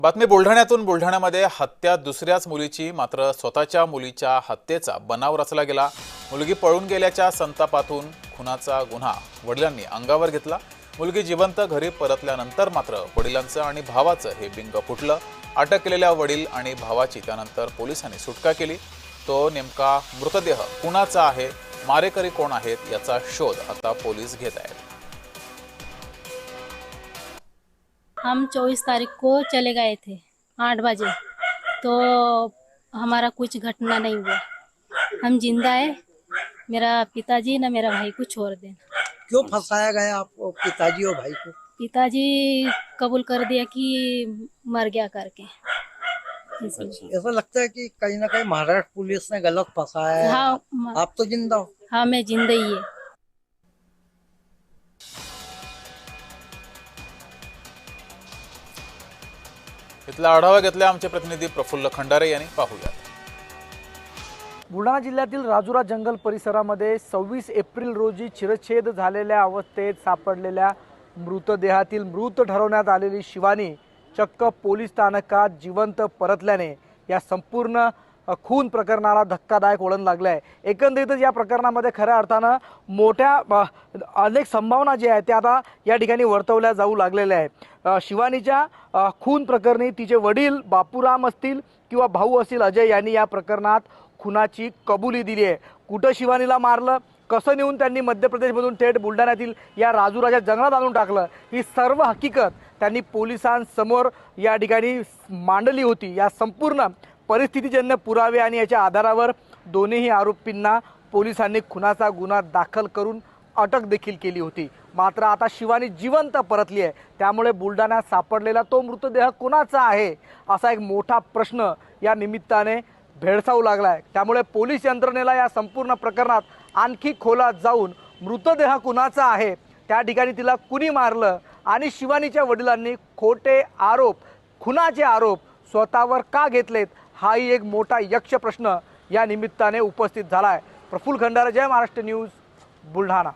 बातमी बुलढाण्यातून बुलढाण्यामध्ये हत्या दुसऱ्याच मुलीची मात्र स्वतःच्या मुलीच्या हत्येचा बनाव रचला गेला। मुलगी पळून गेल्याच्या संतापातून खुनाचा गुन्हा वडिलांनी अंगावर घेतला। मुलगी जिवंत घरी परतल्यानंतर मात्र वडिलांचं आणि भावाचं हे बिंग फुटलं। अटक केलेल्या वडील आणि भावाची त्यानंतर पोलिसांनी सुटका केली। तो नेमका मृतदेह कुणाचा आहे, मारेकरी कोण आहेत याचा शोध आता पोलीस घेत आहेत। हम 24 तारीख को चले गए थे 8 बजे, तो हमारा कुछ घटना नहीं हुआ। हम जिंदा है। मेरा पिताजी ना मेरा भाई को छोड़ देना। क्यों फंसाया गया आपको, पिताजी और भाई को? पिताजी कबूल कर दिया कि मर गया करके। इसलिए ऐसा लगता है कि कहीं ना कहीं महाराष्ट्र पुलिस ने गलत फंसाया है। हाँ, आप तो जिंदा हो। हाँ मैं जिंदा ही है। इथला आढावा घेतला आमचे प्रतिनिधी प्रफुल्ल खंडारे यांनी। पाहूया। बुलढाणा जिल्ह्यातील राजुरा जंगल परिसरामध्ये 26 एप्रिल रोजी चिरच्छेद झालेल्या अवस्थेत सापडलेल्या मृतदेहातील मृत ठरवण्यात आलेली शिवानी चक्क पोलीस स्थानकात जिवंत परतल्याने या संपूर्ण खून प्रकरणाला धक्कादायक वळण लागले आहे। एकंदरीतच या प्रकरणामध्ये खऱ्या अर्थानं मोठ्या अनेक संभावना जे आहेत त्या आता या ठिकाणी वर्तवल्या जाऊ लागलेल्या आहेत। शिवानीच्या खून प्रकरणी तिचे वडील बापूराम असतील किंवा भाऊ असतील अजय यांनी या प्रकरणात खुनाची कबुली दिली आहे। कुठं शिवानीला मारलं, कसं नेऊन त्यांनी मध्य प्रदेशमधून थेट बुलढाण्यातील या राजुराच्या जंगलात आणून टाकलं, ही सर्व हकीकत त्यांनी पोलिसांसमोर या ठिकाणी मांडली होती। या संपूर्ण परिस्थितीजन्य पुरावे आणि याच्या आधारावर दोन्ही आरोपींना पोलिसांनी खुनाचा गुन्हा दाखल करून अटक देखील केली होती। मात्र आता शिवानी जिवंत परतली आहे, त्यामुळे बुलढाण्यात सापडलेला तो मृतदेह कोणाचा आहे असा एक मोठा प्रश्न या निमित्ताने भेडसावू लागलाय। त्यामुळे पोलीस यंत्रणेला या संपूर्ण प्रकरणात आणखी खोलात जाऊन मृतदेह कुणाचा आहे, त्या ठिकाणी तिला कुणी मारलं आणि शिवानीच्या वडिलांनी खोटे आरोप, खुनाचे आरोप स्वतःवर का घेतलेत, हाही एक मोठा यक्ष प्रश्न या निमित्ताने उपस्थित झाला आहे। प्रफुल्ल खंडारे, जय महाराष्ट्र न्यूज, बुलढाणा।